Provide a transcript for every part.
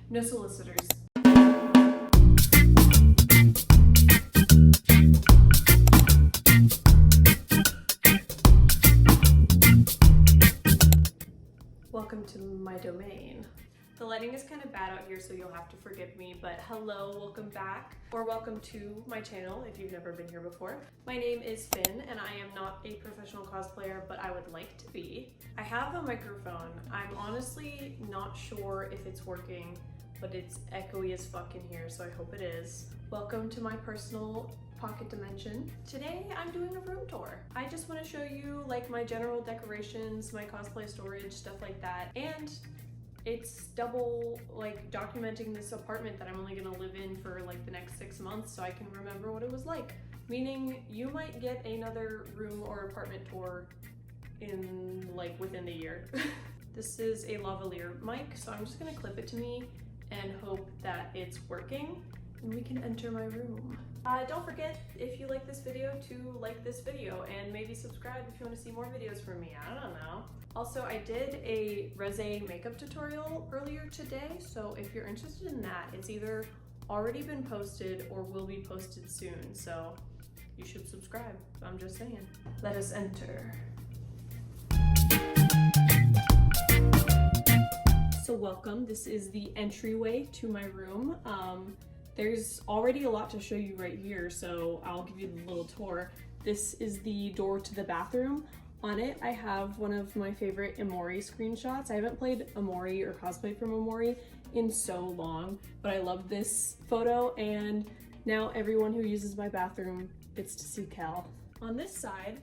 No solicitors. Welcome to my domain. The lighting is kind of bad out here, so you'll have to forgive me, but hello, welcome back, or welcome to my channel if you've never been here before. My name is Finn, and I am not a professional cosplayer, but I would like to be. I have a microphone. I'm honestly not sure if it's working, but it's echoey as fuck in here, so I hope it is. Welcome to my personal pocket dimension. Today I'm doing a room tour. I just want to show you like my general decorations, my cosplay storage, stuff like that, and it's double like documenting this apartment that I'm only gonna live in for like the next 6 months so I can remember what it was like. Meaning you might get another room or apartment tour in like within the year. This is a lavalier mic, so I'm just gonna clip it to me and hope that it's working and we can enter my room. Don't forget, if you like this video, to like this video and maybe subscribe if you want to see more videos from me. I don't know. Also, I did a resin makeup tutorial earlier today, so if you're interested in that, it's either already been posted or will be posted soon, so you should subscribe. I'm just saying. Let us enter. So welcome, this is the entryway to my room. There's already a lot to show you right here, so I'll give you the little tour. This is the door to the bathroom. On it, I have one of my favorite Amori screenshots. I haven't played Amori or cosplay from Amori in so long, but I love this photo, and now everyone who uses my bathroom gets to see Cal. On this side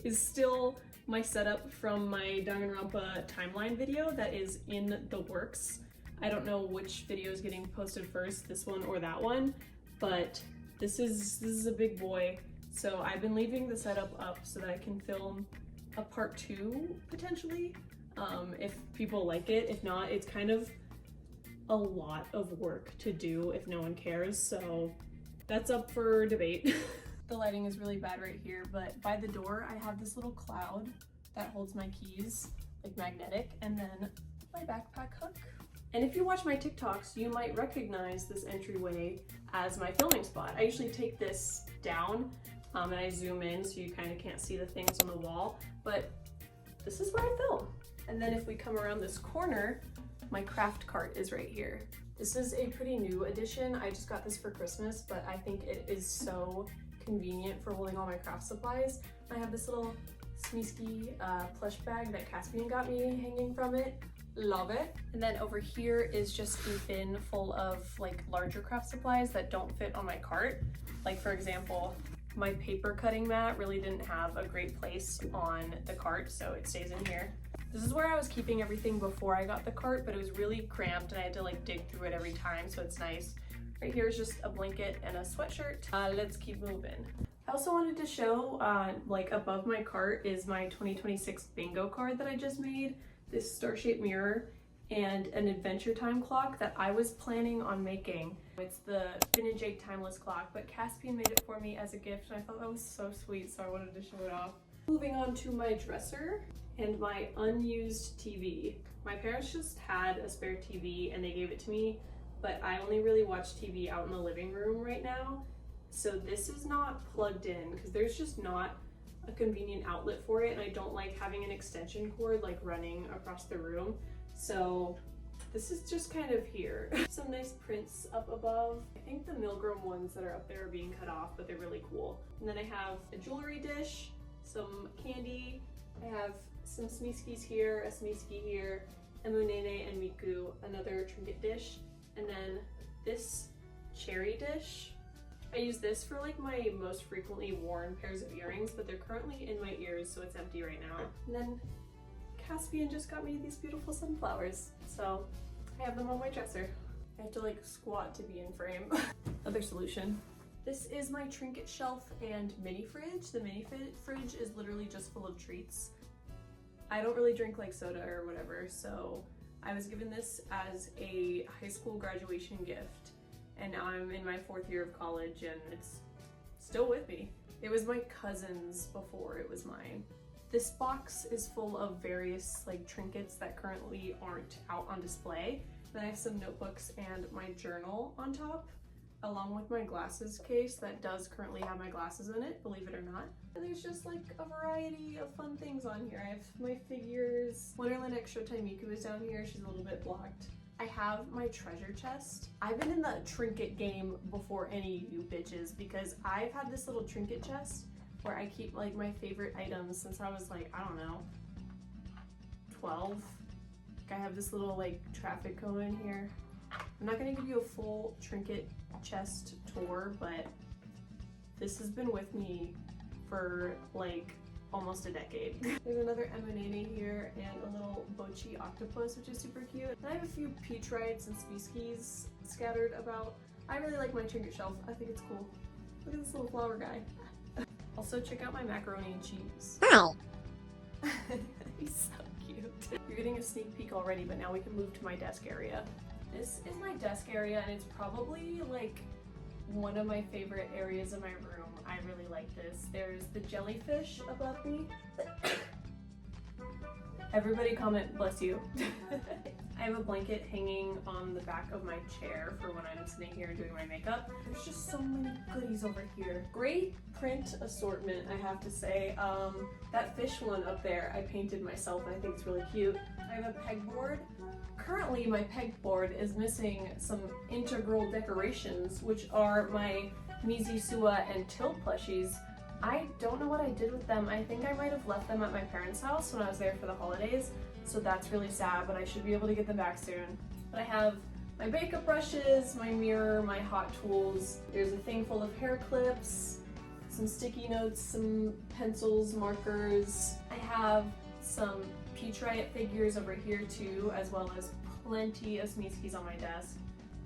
is still my setup from my Danganronpa timeline video that is in the works. I don't know which video is getting posted first, this one or that one, but this is a big boy. So I've been leaving the setup up so that I can film a part 2 potentially, if people like it. If not, it's kind of a lot of work to do if no one cares, so that's up for debate. The lighting is really bad right here, but by the door I have this little cloud that holds my keys, like magnetic, and then my backpack hook. And if you watch my TikToks, you might recognize this entryway as my filming spot. I usually take this down and I zoom in so you kind of can't see the things on the wall, but this is where I film. And then if we come around this corner, my craft cart is right here. This is a pretty new addition. I just got this for Christmas, but I think it is so convenient for holding all my craft supplies. I have this little Smeesky plush bag that Caspian got me hanging from it. Love it. And then over here is just a bin full of like larger craft supplies that don't fit on my cart. Like for example, my paper cutting mat really didn't have a great place on the cart, so it stays in here. This is where I was keeping everything before I got the cart, but it was really cramped and I had to like dig through it every time, so it's nice. Right here is just a blanket and a sweatshirt. Let's keep moving. I also wanted to show, like above my cart is my 2026 bingo card that I just made. This star-shaped mirror and an Adventure Time clock that I was planning on making. It's the Vintage Egg Timeless clock, but Caspian made it for me as a gift and I thought that was so sweet, so I wanted to show it off. Moving on to my dresser and my unused TV. My parents just had a spare TV and they gave it to me, but I only really watch TV out in the living room right now. So this is not plugged in because there's just not a convenient outlet for it, and I don't like having an extension cord like running across the room. So this is just kind of here. Some nice prints up above. I think the Milgram ones that are up there are being cut off, but they're really cool. And then I have a jewelry dish, some candy. I have some Smeeskys here, a Smeesky here, a Munene and Miku, another trinket dish, and then this cherry dish. I use this for like my most frequently worn pairs of earrings, but they're currently in my ears, so it's empty right now. And then Caspian just got me these beautiful sunflowers, so I have them on my dresser. I have to like squat to be in frame. Other solution. This is my trinket shelf and mini fridge. The mini fridge is literally just full of treats. I don't really drink like soda or whatever, so I was given this as a high school graduation gift. And now I'm in my 4th year of college and it's still with me. It was my cousin's before it was mine. This box is full of various like trinkets that currently aren't out on display. Then I have some notebooks and my journal on top, along with my glasses case that does currently have my glasses in it, believe it or not. And there's just like a variety of fun things on here. I have my figures. Wonderland X Showtime Miku is down here. She's a little bit blocked. I have my treasure chest. I've been in the trinket game before any of you bitches because I've had this little trinket chest where I keep like my favorite items since I was like, I don't know, 12. Like, I have this little like traffic cone in here. I'm not gonna give you a full trinket chest tour, but this has been with me for like almost a decade. There's another M&A here and a little bochi octopus, which is super cute. And I have a few peach rides and Spieskis scattered about. I really like my trinket shelf. I think it's cool. Look at this little flower guy. Also, check out my macaroni and cheese. Ow! He's so cute. You're getting a sneak peek already, but now we can move to my desk area. This is my desk area, and it's probably like one of my favorite areas of my room. I really like this. There's the jellyfish above me. Everybody comment, bless you. I have a blanket hanging on the back of my chair for when I'm sitting here doing my makeup. There's just so many goodies over here. Great print assortment, I have to say. That fish one up there, I painted myself and I think it's really cute. I have a pegboard. Currently, my pegboard is missing some integral decorations, which are my Mizisua and Till plushies. I don't know what I did with them. I think I might have left them at my parents' house when I was there for the holidays, so that's really sad, but I should be able to get them back soon. But I have my makeup brushes, my mirror, my hot tools. There's a thing full of hair clips, some sticky notes, some pencils, markers. I have some Peach Riot figures over here too, as well as plenty of Smeeskis on my desk.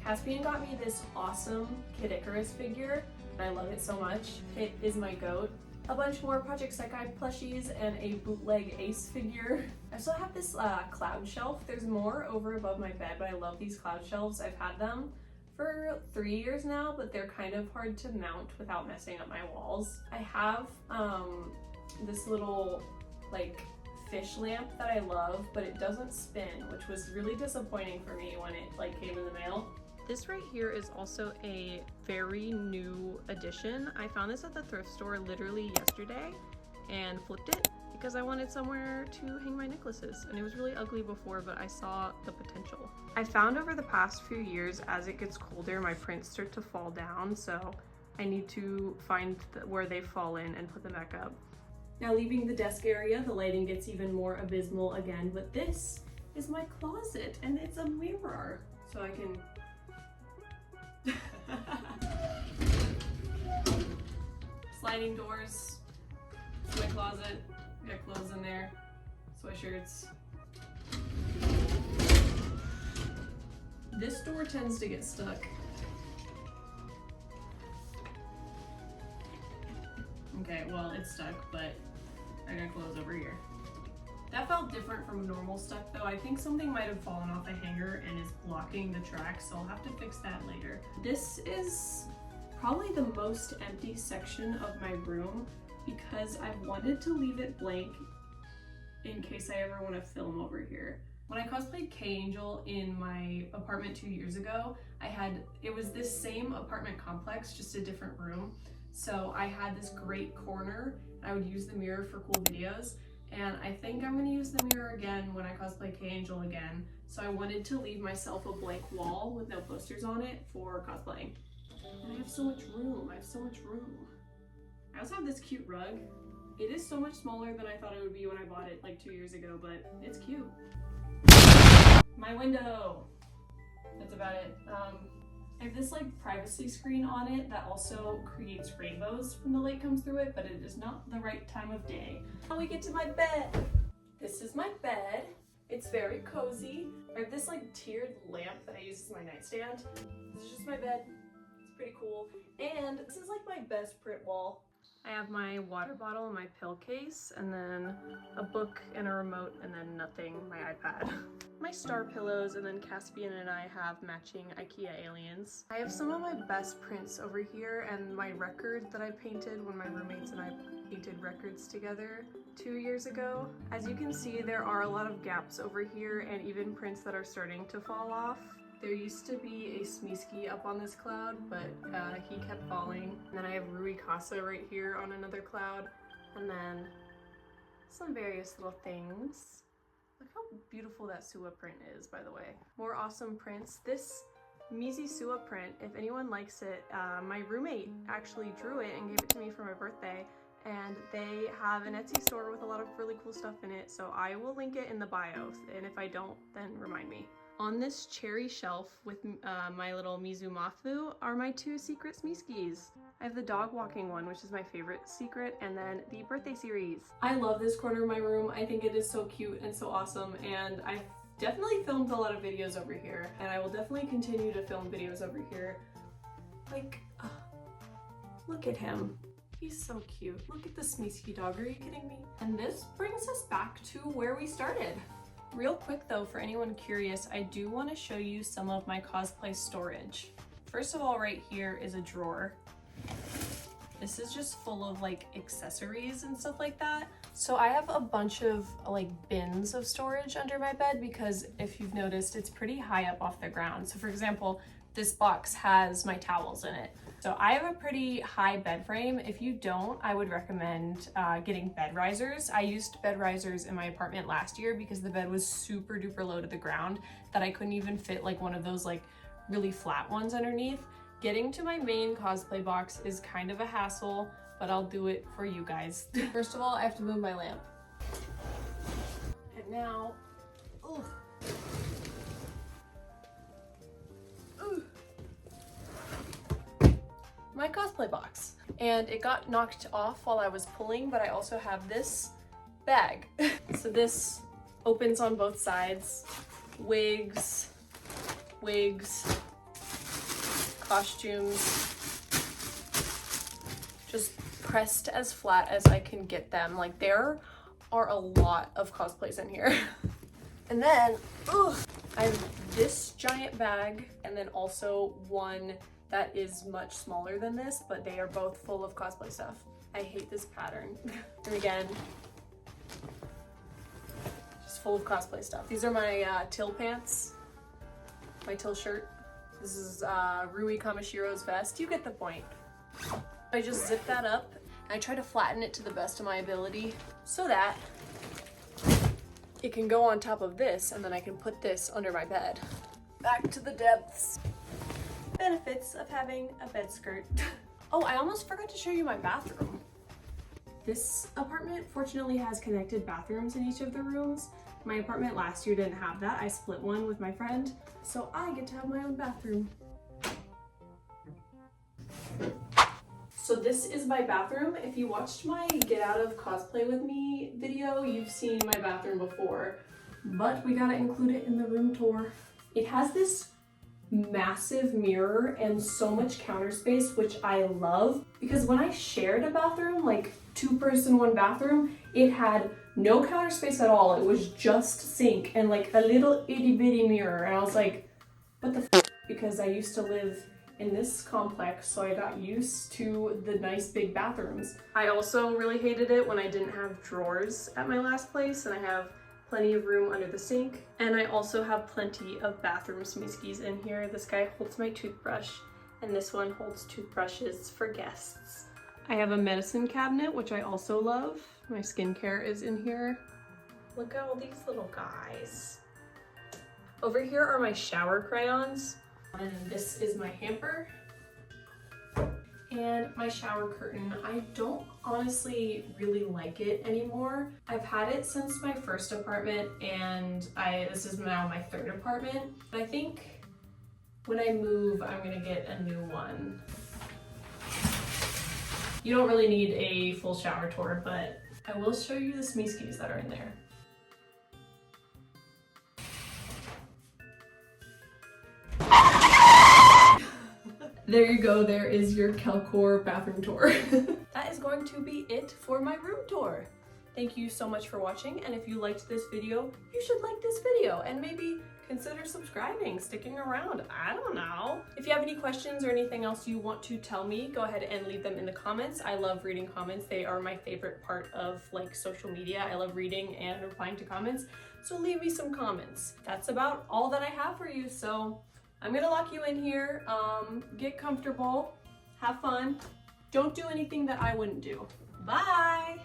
Caspian got me this awesome Kid Icarus figure, and I love it so much. It is my goat. A bunch more Project Sekai plushies and a bootleg Ace figure. I still have this cloud shelf. There's more over above my bed, but I love these cloud shelves. I've had them for 3 years now, but they're kind of hard to mount without messing up my walls. I have this little like fish lamp that I love, but it doesn't spin, which was really disappointing for me when it like came in the mail. This right here is also a very new addition. I found this at the thrift store literally yesterday and flipped it because I wanted somewhere to hang my necklaces, and it was really ugly before, but I saw the potential. I found over the past few years, as it gets colder, my prints start to fall down, so I need to find where they fall in and put them back up. Now, leaving the desk area, the lighting gets even more abysmal again, but this is my closet and it's a mirror, so I can sliding doors. It's my closet. I got clothes in there, sweatshirts. This door tends to get stuck. Okay, well, it's stuck, but I got clothes over here. That felt different from normal stuck though. I think something might have fallen off the hanger and is blocking the track, so I'll have to fix that later. This is probably the most empty section of my room because I wanted to leave it blank in case I ever want to film over here. When I cosplayed K-Angel in my apartment 2 years ago, it was this same apartment complex, just a different room. So I had this great corner. I would use the mirror for cool videos. And I think I'm gonna use the mirror again when I cosplay K-Angel again. So I wanted to leave myself a blank wall with no posters on it for cosplaying. And I have so much room, I also have this cute rug. It is so much smaller than I thought it would be when I bought it like 2 years ago, but it's cute. My window, that's about it. I have this like privacy screen on it that also creates rainbows when the light comes through it, but it is not the right time of day. Now we get to my bed. This is my bed. It's very cozy. I have this like tiered lamp that I use as my nightstand. This is just my bed. It's pretty cool. And this is like my best print wall. I have my water bottle and my pill case, and then a book and a remote, and then nothing, my iPad. My star pillows, and then Caspian and I have matching IKEA aliens. I have some of my best prints over here, and my record that I painted when my roommates and I painted records together 2 years ago. As you can see, there are a lot of gaps over here, and even prints that are starting to fall off. There used to be a Smeesky up on this cloud, but he kept falling. And then I have Rui Casa right here on another cloud. And then some various little things. Look how beautiful that Sua print is, by the way. More awesome prints. This Mizi Sua print, if anyone likes it, my roommate actually drew it and gave it to me for my birthday. And they have an Etsy store with a lot of really cool stuff in it, so I will link it in the bio. And if I don't, then remind me. On this cherry shelf with my little Mizu Mafu are my 2 secret Smeeskys. I have the dog walking one, which is my favorite secret, and then the birthday series. I love this corner of my room. I think it is so cute and so awesome, and I've definitely filmed a lot of videos over here, and I will definitely continue to film videos over here. Like, look at him. He's so cute. Look at the Smeesky dog, are you kidding me? And this brings us back to where we started. Real quick though, for anyone curious, I do want to show you some of my cosplay storage. First of all, right here is a drawer. This is just full of like accessories and stuff like that. So I have a bunch of like bins of storage under my bed because if you've noticed, it's pretty high up off the ground. So for example, this box has my towels in it. So I have a pretty high bed frame. If you don't, I would recommend getting bed risers. I used bed risers in my apartment last year because the bed was super duper low to the ground that I couldn't even fit like one of those like really flat ones underneath. Getting to my main cosplay box is kind of a hassle, but I'll do it for you guys. First of all, I have to move my lamp. And now, ooh. My cosplay box. And it got knocked off while I was pulling, but I also have this bag. So this opens on both sides. Wigs, costumes, just pressed as flat as I can get them. Like there are a lot of cosplays in here. And then, I have this giant bag and then also one that is much smaller than this, but they are both full of cosplay stuff. I hate this pattern. And again, just full of cosplay stuff. These are my Till pants, my Till shirt. This is Rui Kamashiro's vest. You get the point. I just zip that up and I try to flatten it to the best of my ability so that it can go on top of this and then I can put this under my bed. Back to the depths. Benefits of having a bed skirt. Oh, I almost forgot to show you my bathroom. This apartment fortunately has connected bathrooms in each of the rooms. My apartment last year didn't have that. I split one with my friend, so I get to have my own bathroom. So this is my bathroom. If you watched my Get Out of Cosplay With Me video, you've seen my bathroom before, but we gotta include it in the room tour. It has this massive mirror and so much counter space, which I love, because when I shared a bathroom, like 2-person 1 bathroom, it had no counter space at all. It was just sink and like a little itty bitty mirror, and I was like, what the f? Because I used to live in this complex, so I got used to the nice big bathrooms. I also really hated it when I didn't have drawers at my last place, and I have plenty of room under the sink. And I also have plenty of bathroom Smeeskys in here. This guy holds my toothbrush, and this one holds toothbrushes for guests. I have a medicine cabinet, which I also love. My skincare is in here. Look at all these little guys. Over here are my shower crayons. And this is my hamper. And my shower curtain. I don't honestly really like it anymore. I've had it since my first apartment, and this is now my 3rd apartment. I think when I move, I'm gonna get a new one. You don't really need a full shower tour, but I will show you the Smeeskys that are in there. There you go, there is your Kelcor bathroom tour. That is going to be it for my room tour. Thank you so much for watching, and if you liked this video, you should like this video and maybe consider subscribing, sticking around, I don't know. If you have any questions or anything else you want to tell me, go ahead and leave them in the comments. I love reading comments. They are my favorite part of like social media. I love reading and replying to comments, so leave me some comments. That's about all that I have for you, so I'm gonna lock you in here. Get comfortable, have fun. Don't do anything that I wouldn't do. Bye!